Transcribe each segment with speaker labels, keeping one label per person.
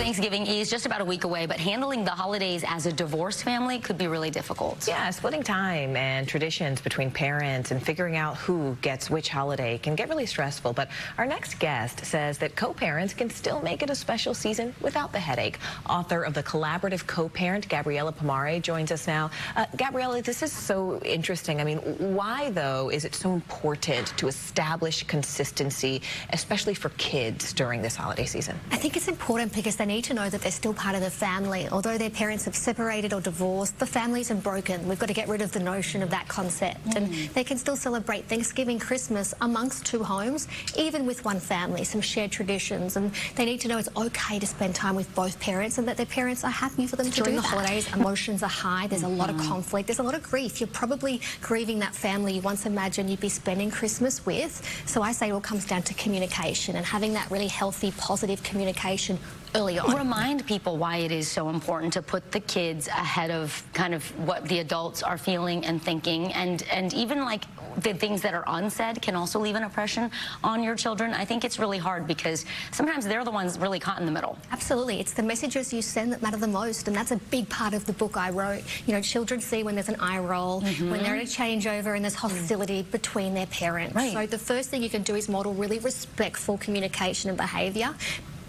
Speaker 1: Thanksgiving is just about a week away, but handling the holidays as a divorced family could be really difficult.
Speaker 2: Yeah, splitting time and traditions between parents and figuring out who gets which holiday can get really stressful. But our next guest says that co-parents can still make it a special season without the headache. Author of The Collaborative Co-Parent, Gabriella Pomare, joins us now. Gabriella, this is so interesting. I mean, why, though, is it so important to establish consistency, especially for kids during this holiday season?
Speaker 3: I think it's important because they need to know that they're still part of the family. Although their parents have separated or divorced, the family isn't broken. We've got to get rid of the notion of that concept. And they can still celebrate Thanksgiving, Christmas amongst two homes, even with one family, some shared traditions. And they need to know it's okay to spend time with both parents and that their parents are happy for them to do that. During the holidays, emotions are high. There's a lot of conflict. There's a lot of grief. You're probably grieving that family you once imagined you'd be spending Christmas with. So I say it all comes down to communication and having that really healthy, positive communication early on.
Speaker 1: Remind people why it is so important to put the kids ahead of kind of what the adults are feeling and thinking, and even like the things that are unsaid can also leave an impression on your children. I think it's really hard because sometimes they're the ones really caught in the middle.
Speaker 3: Absolutely. It's the messages you send that matter the most, and that's a big part of the book I wrote. You know, children see when there's an eye roll, when they're in a changeover and there's hostility between their parents.
Speaker 1: Right.
Speaker 3: So the first thing you can do is model really respectful communication and behaviour.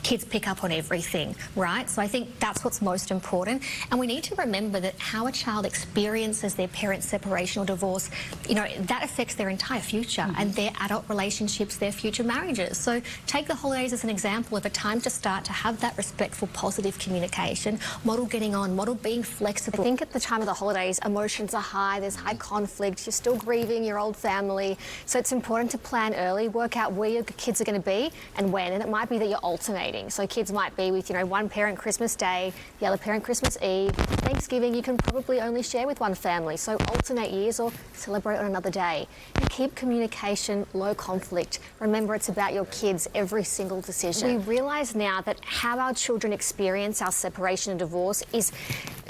Speaker 3: Kids pick up on everything, right? So I think that's what's most important. And we need to remember that how a child experiences their parents' separation or divorce, you know, that affects their entire future and their adult relationships, their future marriages. So take the holidays as an example of a time to start to have that respectful, positive communication, model getting on, model being flexible. I think at the time of the holidays, emotions are high, there's high conflict, you're still grieving your old family. So it's important to plan early, work out where your kids are going to be and when. And it might be that you're alternating. So kids might be with, you know, one parent Christmas Day, the other parent Christmas Eve. Thanksgiving you can probably only share with one family, so alternate years or celebrate on another day. And keep communication low conflict. Remember, it's about your kids' every single decision. We realise now that how our children experience our separation and divorce is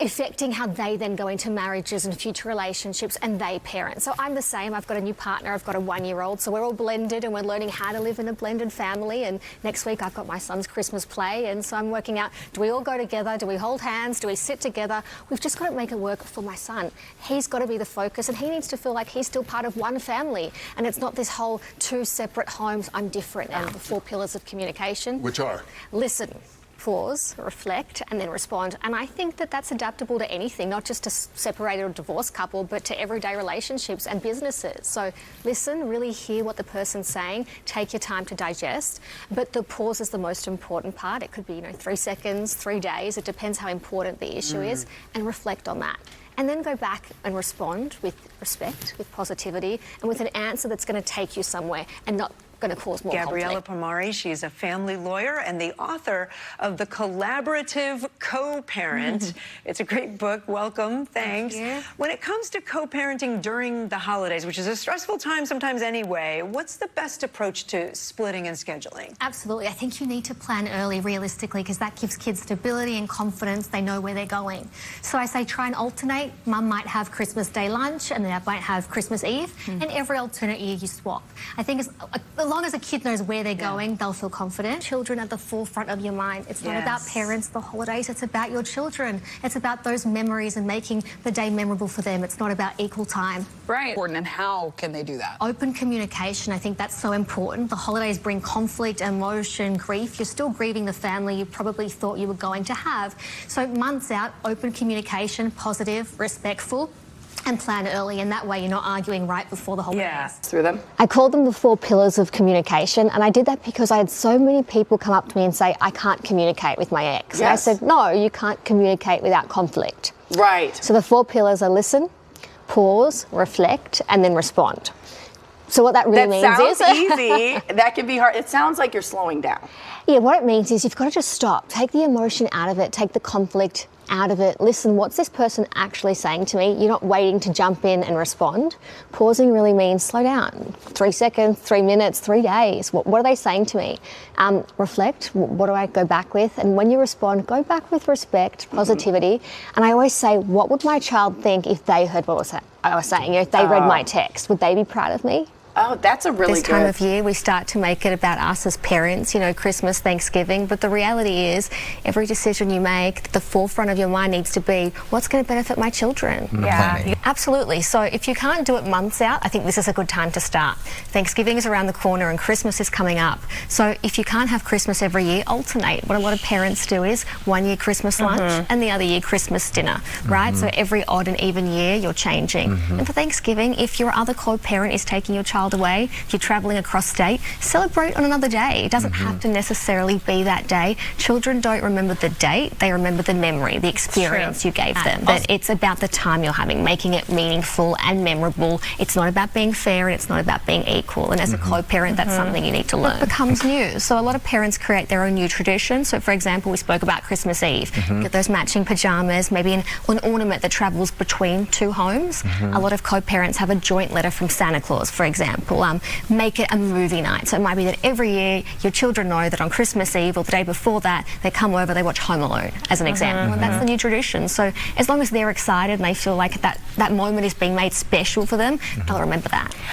Speaker 3: affecting how they then go into marriages and future relationships and they parent. So I'm the same. I've got a new partner. I've got a 1-year-old. So we're all blended and we're learning how to live in a blended family. And next week I've got my son's Christmas play. And so I'm working out, do we all go together? Do we hold hands? Do we sit together? We've just got to make it work for my son. He's got to be the focus and he needs to feel like he's still part of one family. And it's not this whole two separate homes. I'm different now. The 4 pillars of communication.
Speaker 4: Which are?
Speaker 3: Listen. Pause, reflect, and then respond. And I think that that's adaptable to anything, not just to separated or divorced couple, but to everyday relationships and businesses. So listen, really hear what the person's saying, take your time to digest, but the pause is the most important part. It could be, 3 seconds, 3 days, it depends how important the issue is, and reflect on that. And then go back and respond with respect, with positivity, and with an answer that's going to take you somewhere and not going to cause more
Speaker 5: Gabriella
Speaker 3: conflict.
Speaker 5: Pomare, she's a family lawyer and the author of The Collaborative Co-Parent. It's a great book. Welcome. Thanks.
Speaker 3: Thank you.
Speaker 5: When it comes to co-parenting during the holidays, which is a stressful time sometimes anyway, what's the best approach to splitting and scheduling?
Speaker 3: Absolutely. I think you need to plan early, realistically, because that gives kids stability and confidence. They know where they're going. So I say try and alternate. Mum might have Christmas Day lunch and Dad might have Christmas Eve, and every alternate year you swap. I think as long as a kid knows where they're going, they'll feel confident. Children at the forefront of your mind. It's not about parents, the holidays. It's about your children. It's about those memories and making the day memorable for them. It's not about equal time.
Speaker 6: Right. And how can they do that?
Speaker 3: Open communication. I think that's so important. The holidays bring conflict, emotion, grief. You're still grieving the family you probably thought you were going to have. So months out, open communication, positive, respectful, and plan early, and that way you're not arguing right before the holidays.
Speaker 6: Through them.
Speaker 3: I called them the 4 pillars of communication, and I did that because I had so many people come up to me and say, I can't communicate with my ex. And I said, no, you can't communicate without conflict.
Speaker 6: Right.
Speaker 3: So the 4 pillars are listen, pause, reflect, and then respond. So what that really means is...
Speaker 6: That sounds easy. That can be hard. It sounds like you're slowing down.
Speaker 3: Yeah, what it means is you've got to just stop. Take the emotion out of it, take the conflict out of it. Listen, what's this person actually saying to me? You're not waiting to jump in and respond. Pausing really means slow down. 3 seconds, 3 minutes, 3 days. What are they saying to me? Reflect. What do I go back with? And when you respond, go back with respect, positivity. And I always say, what would my child think if they heard what I was saying? If they read my text, would they be proud of me?
Speaker 6: Oh, that's a really
Speaker 3: This time of year, we start to make it about us as parents, you know, Christmas, Thanksgiving. But the reality is, every decision you make, the forefront of your mind needs to be, what's going to benefit my children?
Speaker 4: Yeah.
Speaker 3: Absolutely. So if you can't do it months out, I think this is a good time to start. Thanksgiving is around the corner and Christmas is coming up. So if you can't have Christmas every year, alternate. What a lot of parents do is 1 year Christmas lunch and the other year Christmas dinner, right? So every odd and even year, you're changing. And for Thanksgiving, if your other co-parent is taking your child away, if you're traveling across state, celebrate on another day. It doesn't have to necessarily be that day. Children don't remember the date, they remember the memory, the experience you gave them. But it's about the time you're having, making it meaningful and memorable. It's not about being fair and it's not about being equal. And as a co-parent, that's something you need to learn. It becomes new. So a lot of parents create their own new traditions. So for example, we spoke about Christmas Eve. Get those matching pajamas, maybe an ornament that travels between two homes. A lot of co-parents have a joint letter from Santa Claus, for example. Make it a movie night. So it might be that every year your children know that on Christmas Eve or the day before that, they come over, they watch Home Alone, as an example. And that's the new tradition. So as long as they're excited and they feel like that moment is being made special for them, they'll remember that.